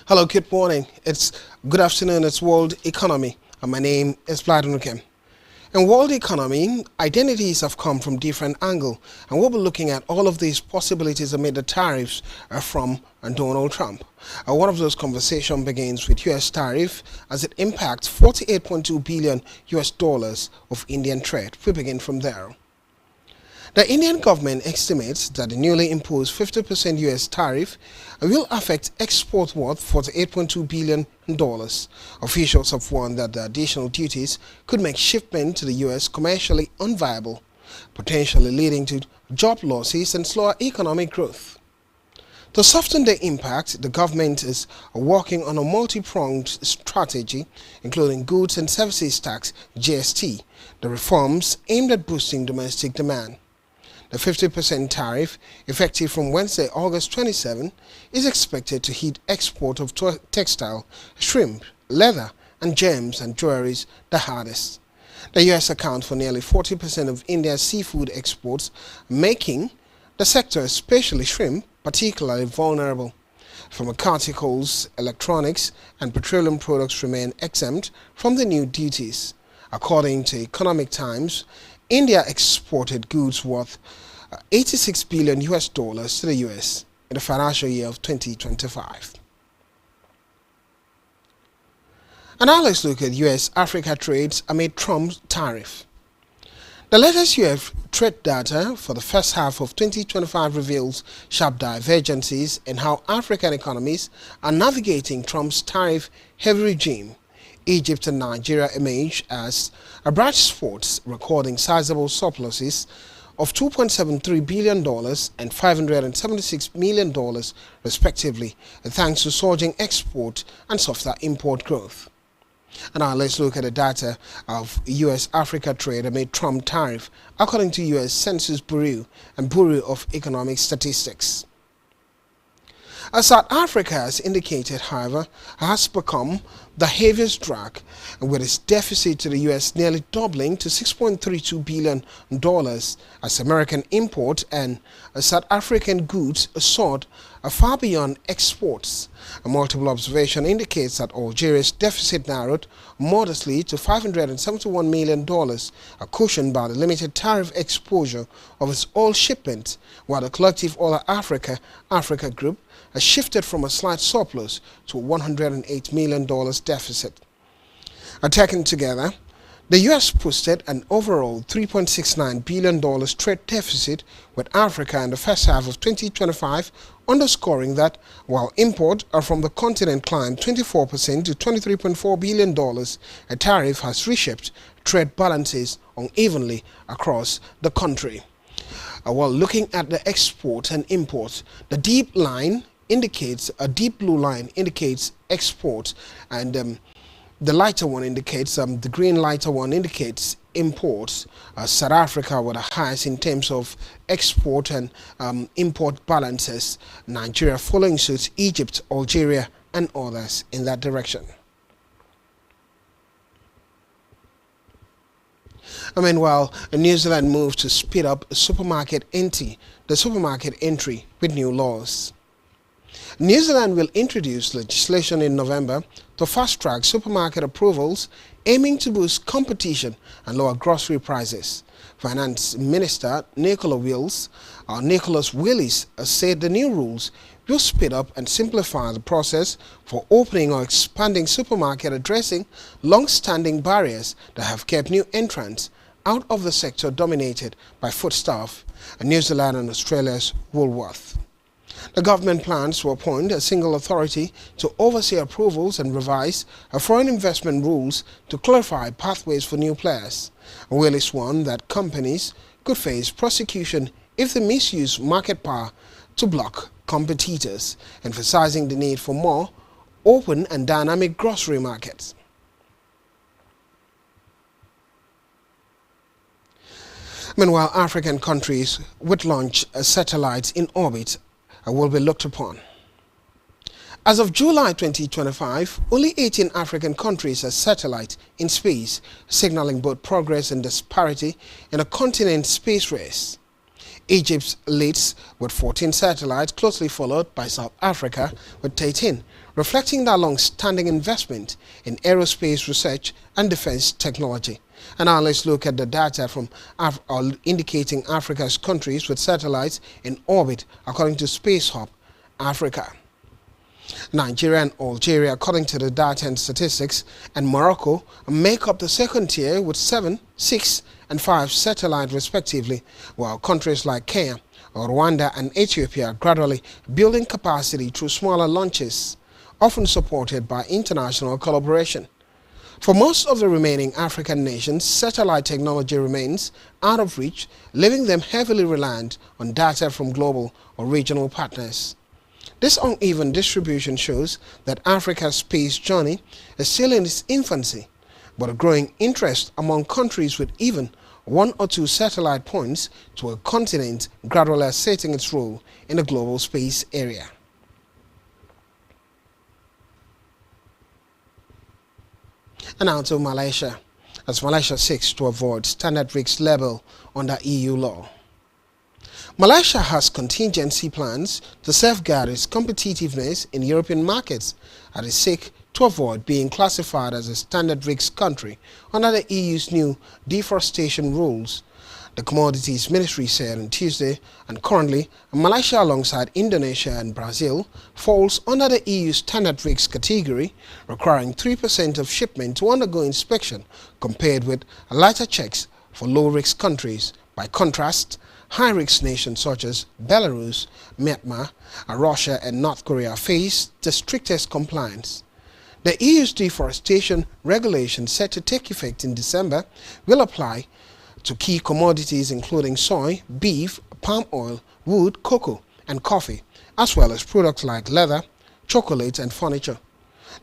Hello, good morning. It's good afternoon. It's World Economy, and my name is Vladinukem. In world economy, identities have come from different angles, and we'll be looking at all of these possibilities amid the tariffs from Donald Trump. One of those conversations begins with U.S. tariff as it impacts 48.2 billion US dollars of Indian trade. We begin from there. The Indian government estimates that the newly imposed 50% U.S. tariff will affect export worth $48.2 billion. Officials have warned that the additional duties could make shipment to the U.S. commercially unviable, potentially leading to job losses and slower economic growth. To soften the impact, the government is working on a multi-pronged strategy, including goods and services tax (GST), the reforms aimed at boosting domestic demand. The 50% tariff, effective from Wednesday, August 27, is expected to hit export of textile, shrimp, leather, and gems and jewelries the hardest. The U.S. accounts for nearly 40% of India's seafood exports, making the sector, especially shrimp, particularly vulnerable. Pharmaceuticals, electronics, and petroleum products remain exempt from the new duties. According to Economic Times, India exported goods worth 86 billion US dollars to the US in the financial year of 2025. And now let's look at US-Africa trades amid Trump's tariff. The latest US trade data for the first half of 2025 reveals sharp divergences in how African economies are navigating Trump's tariff-heavy regime. Egypt and Nigeria emerge as bright spots, recording sizable surpluses of $2.73 billion and $576 million respectively, thanks to surging export and softer import growth. And now let's look at the data of US-Africa trade amid Trump tariff, according to US Census Bureau and Bureau of Economic Statistics. South Africa, as indicated, however, has become the heaviest drag, with its deficit to the U.S. nearly doubling to $6.32 billion as American import and South African goods soared far beyond exports. A multiple observation indicates that Algeria's deficit narrowed modestly to $571 million, cushioned by the limited tariff exposure of its oil shipments, while the collective Oil Africa group has shifted from a slight surplus to a $108 million deficit. Taken together, the U.S. posted an overall $3.69 billion trade deficit with Africa in the first half of 2025, underscoring that while imports from the continent climbed 24% to $23.4 billion, a tariff has reshaped trade balances unevenly across the country. While looking at the exports and imports, the deep blue line indicates exports, and the lighter one indicates the green lighter one indicates imports. South Africa were the highest in terms of export and import balances. Nigeria following suit, Egypt, Algeria, and others in that direction. Meanwhile, New Zealand moved to speed up the supermarket entry with new laws. New Zealand will introduce legislation in November to fast-track supermarket approvals, aiming to boost competition and lower grocery prices. Finance Minister Nicholas Willis said the new rules will speed up and simplify the process for opening or expanding supermarket, addressing long-standing barriers that have kept new entrants out of the sector dominated by foodstuff, New Zealand and Australia's Woolworth. The government plans to appoint a single authority to oversee approvals and revise foreign investment rules to clarify pathways for new players. Willis warned that companies could face prosecution if they misuse market power to block competitors, emphasizing the need for more open and dynamic grocery markets. Meanwhile, African countries would launch satellites in orbit will be looked upon. As of July 2025, only 18 African countries have satellites in space, signaling both progress and disparity in the continent's space race. Egypt leads with 14 satellites, closely followed by South Africa with 13, reflecting their long-standing investment in aerospace research and defense technology. And now let's look at the data from indicating Africa's countries with satellites in orbit according to Space Hub Africa. Nigeria and Algeria, according to the data and statistics, and Morocco make up the second tier with 7, 6, and 5 satellites respectively, while countries like Kenya, Rwanda, and Ethiopia are gradually building capacity through smaller launches, often supported by international collaboration. For most of the remaining African nations, satellite technology remains out of reach, leaving them heavily reliant on data from global or regional partners. This uneven distribution shows that Africa's space journey is still in its infancy, but a growing interest among countries with even 1 or 2 satellite points to a continent gradually asserting its role in the global space area. And now to Malaysia, as Malaysia seeks to avoid standard risk level under EU law. Malaysia has contingency plans to safeguard its competitiveness in European markets as it seeks to avoid being classified as a standard risk country under the EU's new deforestation rules, the Commodities Ministry said on Tuesday, and currently Malaysia alongside Indonesia and Brazil falls under the EU standard risk category, requiring 3% of shipment to undergo inspection compared with lighter checks for low-risk countries. By contrast, high-risk nations such as Belarus, Myanmar, Russia and North Korea face the strictest compliance. The EU's deforestation regulation set to take effect in December will apply to key commodities including soy, beef, palm oil, wood, cocoa and coffee, as well as products like leather, chocolate and furniture.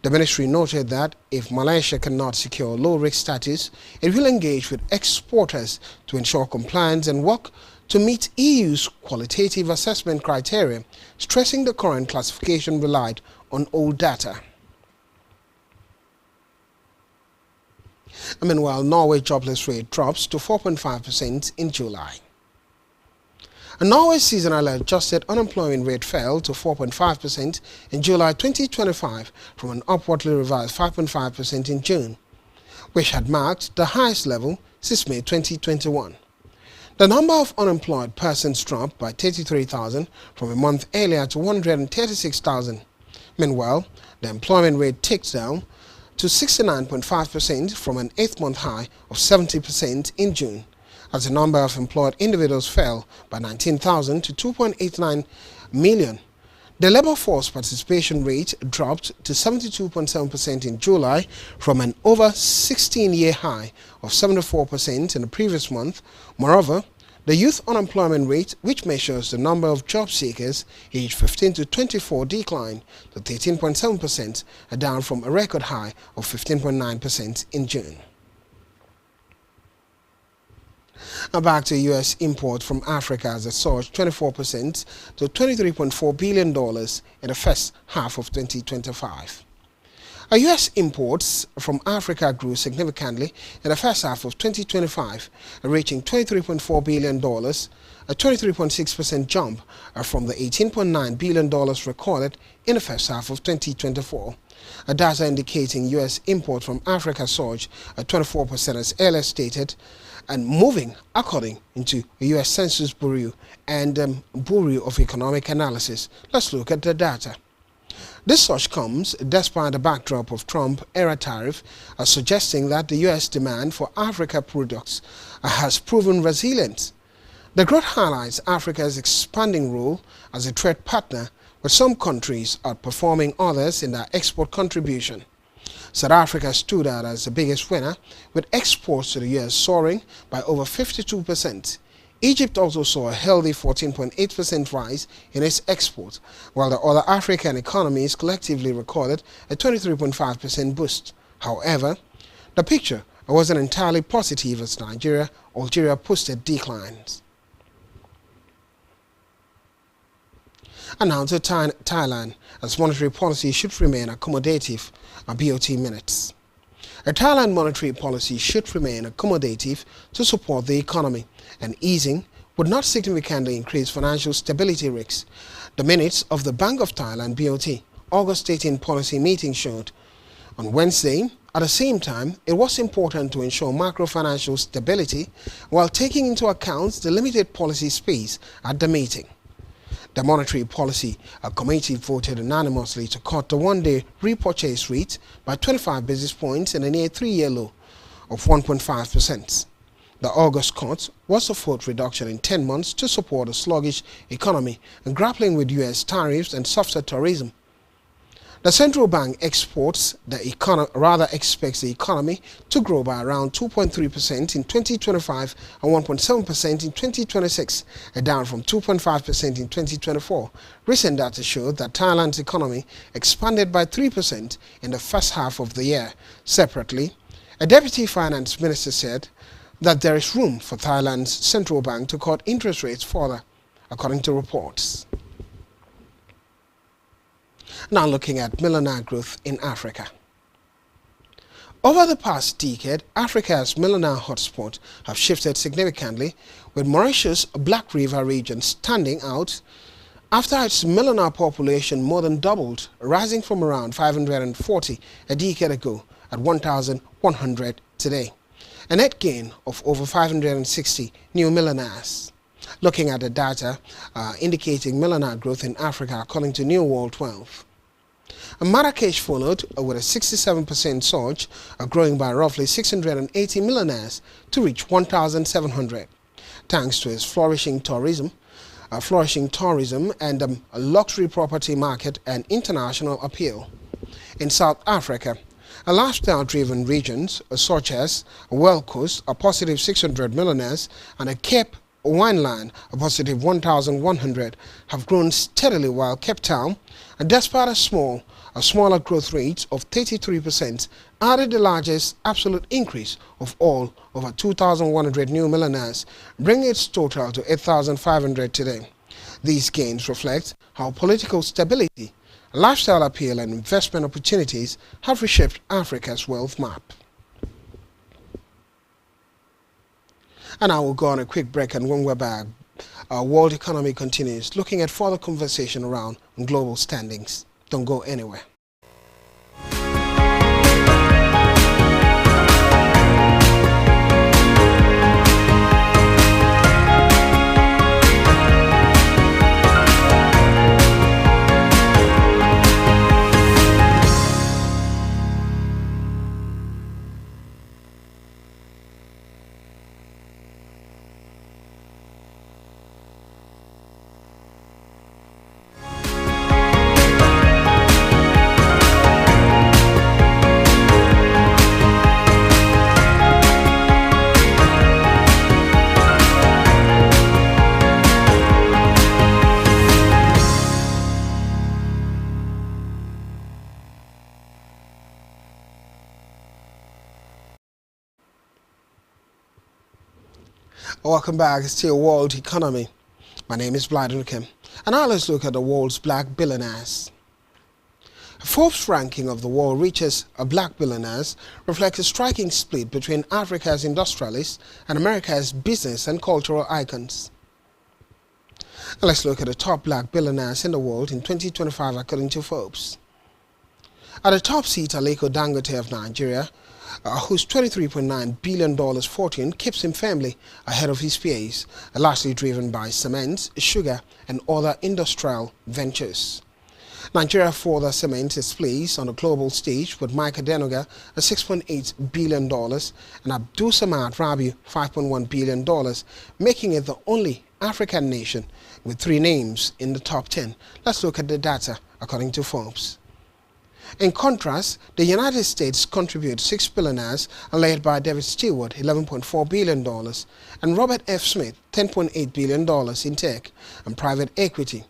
The ministry noted that if Malaysia cannot secure low-risk status, it will engage with exporters to ensure compliance and work to meet EU's qualitative assessment criteria, stressing the current classification relied on old data. Meanwhile, Norway jobless rate drops to 4.5% in July. Norway's seasonal adjusted unemployment rate fell to 4.5% in July 2025 from an upwardly revised 5.5% in June, which had marked the highest level since May 2021. The number of unemployed persons dropped by 33,000 from a month earlier to 136,000. Meanwhile, the employment rate ticked down to 69.5% from an 8-month high of 70% in June, as the number of employed individuals fell by 19,000 to 2.89 million. The labor force participation rate dropped to 72.7% in July from an over 16-year high of 74% in the previous month. Moreover, the youth unemployment rate, which measures the number of job seekers aged 15 to 24, declined to 13.7%, down from a record high of 15.9% in June. Now back to U.S. import from Africa as it surged 24% to $23.4 billion in the first half of 2025. U.S. imports from Africa grew significantly in the first half of 2025, reaching $23.4 billion, a 23.6% jump from the $18.9 billion recorded in the first half of 2024. Data indicating U.S. import from Africa surged 24% as earlier stated, and moving according to U.S. Census Bureau and Bureau of Economic Analysis. Let's look at the data. This surge comes despite the backdrop of Trump-era tariff, suggesting that the U.S. demand for Africa products has proven resilient. The growth highlights Africa's expanding role as a trade partner, with some countries outperforming others in their export contribution. South Africa stood out as the biggest winner, with exports to the U.S. soaring by over 52%. Egypt also saw a healthy 14.8% rise in its exports, while the other African economies collectively recorded a 23.5% boost. However, the picture wasn't entirely positive as Algeria posted declines. And now to Thailand, as monetary policy should remain accommodative. BOT minutes. A Thailand monetary policy should remain accommodative to support the economy, and easing would would not significantly increase financial stability risks. The minutes of the Bank of Thailand BOT August 18 policy meeting showed. On Wednesday, at the same time, it was important to ensure macro-financial stability while taking into account the limited policy space at the meeting. The Monetary Policy Committee voted unanimously to cut the one-day repurchase rate by 25 basis points in a near three-year low of 1.5%. The August cut was the fourth reduction in 10 months to support a sluggish economy and grappling with U.S. tariffs and softer tourism. The central bank expects the economy to grow by around 2.3% in 2025 and 1.7% in 2026, down from 2.5% in 2024. Recent data showed that Thailand's economy expanded by 3% in the first half of the year. Separately, a deputy finance minister said that there is room for Thailand's central bank to cut interest rates further, according to reports. Now looking at millionaire growth in Africa. Over the past decade, Africa's millionaire hotspots have shifted significantly, with Mauritius' Black River region standing out after its millionaire population more than doubled, rising from around 540 a decade ago at 1,100 today. A net gain of over 560 new millionaires. Looking at the data indicating millionaire growth in Africa according to New World Wealth. Marrakesh followed with a 67% surge, growing by roughly 680 millionaires to reach 1,700, thanks to its flourishing tourism and a luxury property market and international appeal. In South Africa, lifestyle-driven regions such as World Coast, a positive 600 millionaires, and a Cape Wineland, a positive 1,100, have grown steadily, while Cape Town, despite a smaller growth rate of 33%, added the largest absolute increase of all, over 2,100 new millionaires, bringing its total to 8,500 today. These gains reflect how political stability, lifestyle appeal and investment opportunities have reshaped Africa's wealth map. And I will go on a quick break, and when we're back, our world economy continues, looking at further conversation around global standings. Don't go anywhere. Welcome back. It's still World Economy. My name is Blyden Kim, and now let's look at the world's black billionaires. Forbes' ranking of the world richest black billionaires reflects a striking split between Africa's industrialists and America's business and cultural icons. Now let's look at the top black billionaires in the world in 2025 according to Forbes. At the top seat, Aliko Dangote of Nigeria, whose $23.9 billion fortune keeps him firmly ahead of his peers, largely driven by cement, sugar, and other industrial ventures. Nigeria further cements its place on the global stage with Mike Adenuga at $6.8 billion and Abdul Samad Rabiu $5.1 billion, making it the only African nation with three names in the top 10. Let's look at the data according to Forbes. In contrast, the United States contributes 6 billionaires led by David Stewart, $11.4 billion, and Robert F. Smith, $10.8 billion in tech and private equity,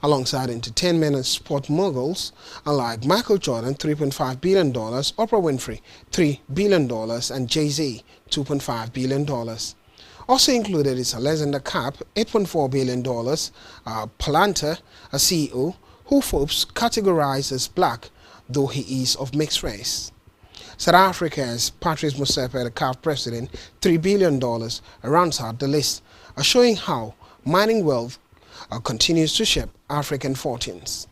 alongside entertainment and sport moguls like Michael Jordan, $3.5 billion, Oprah Winfrey, $3 billion, and Jay-Z, $2.5 billion. Also included is Alexander Kapp, $8.4 billion, Palanta, a CEO, who Forbes categorized as black, though he is of mixed race. South Africa's Patrice Motsepe, the CAF president, $3 billion, rounds out the list, showing how mining wealth continues to shape African fortunes.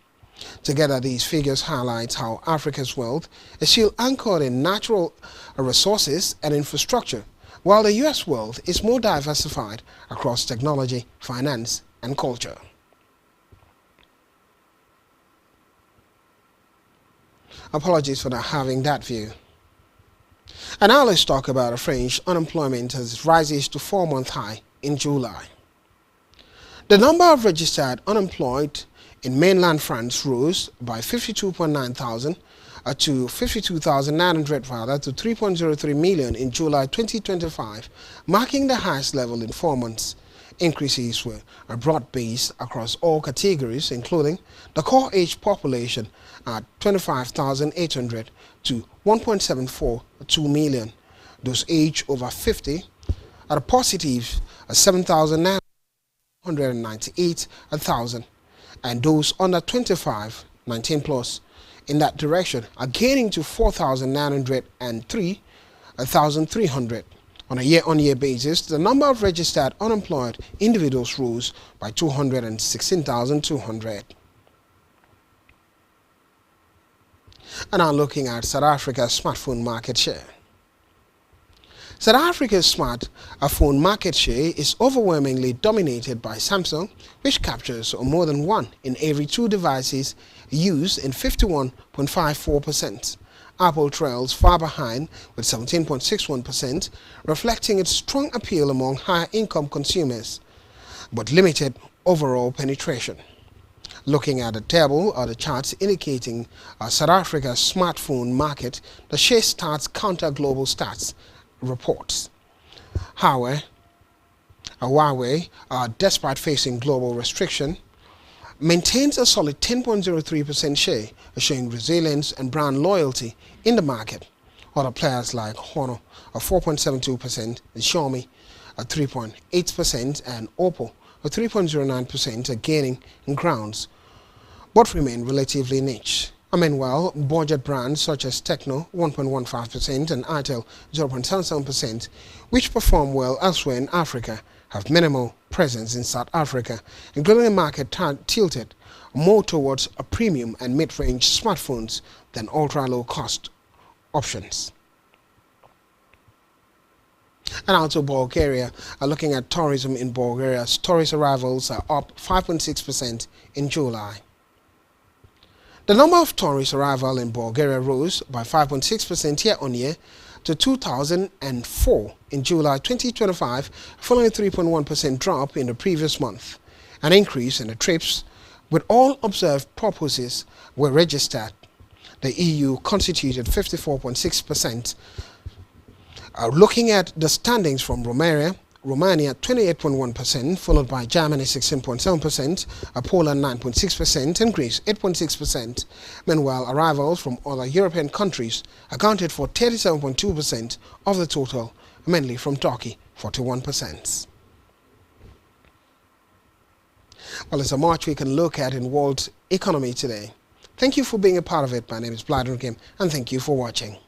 Together, these figures highlight how Africa's wealth is still anchored in natural resources and infrastructure, while the U.S. wealth is more diversified across technology, finance, and culture. Apologies for not having that view. And now let's talk about the French unemployment as it rises to 4-month high in July. The number of registered unemployed in mainland France rose by 52.9 thousand to 52,900 rather to 3.03 million in July 2025, marking the highest level in 4 months. Increases were broad-based across all categories, including the core age population at 25,800 to 1.742 million. Those aged over 50 at a positive 7,998,000, and those under 25, 19 plus, in that direction are gaining to 4,903,300. On a year-on-year basis, the number of registered unemployed individuals rose by 216,200. And now looking at South Africa's smartphone market share. South Africa's smartphone market share is overwhelmingly dominated by Samsung, which captures more than 1 in every 2 devices used in 51.54%. Apple trails far behind with 17.61%, reflecting its strong appeal among higher-income consumers, but limited overall penetration. Looking at the table or the charts indicating South Africa's smartphone market, the share stats counter global stats reports. Huawei, despite facing global restriction, maintains a solid 10.03% share, showing resilience and brand loyalty in the market. Other players like Honor 4.72%, and Xiaomi 3.8%, and Oppo 3.09% are gaining grounds, but remain relatively niche. Meanwhile, budget brands such as Tecno 1.15% and Itel 0.77%, which perform well elsewhere in Africa, have minimal presence in South Africa, including a market tilted more towards a premium and mid-range smartphones than ultra-low-cost options. And out to Bulgaria, looking at tourism in Bulgaria, tourist arrivals are up 5.6% in July. The number of tourist arrivals in Bulgaria rose by 5.6% year-on-year to 2,004 in July 2025, following a 3.1% drop in the previous month. An increase in the trips with all observed purposes were registered. The EU constituted 54.6%. Looking at the standings from Romania 28.1%, followed by Germany 16.7%, Poland 9.6%, and Greece 8.6%. Meanwhile, arrivals from other European countries accounted for 37.2% of the total, mainly from Turkey 41%. Well, there's a much we can look at in world economy today. Thank you for being a part of it. My name is Bladron Kim, and thank you for watching.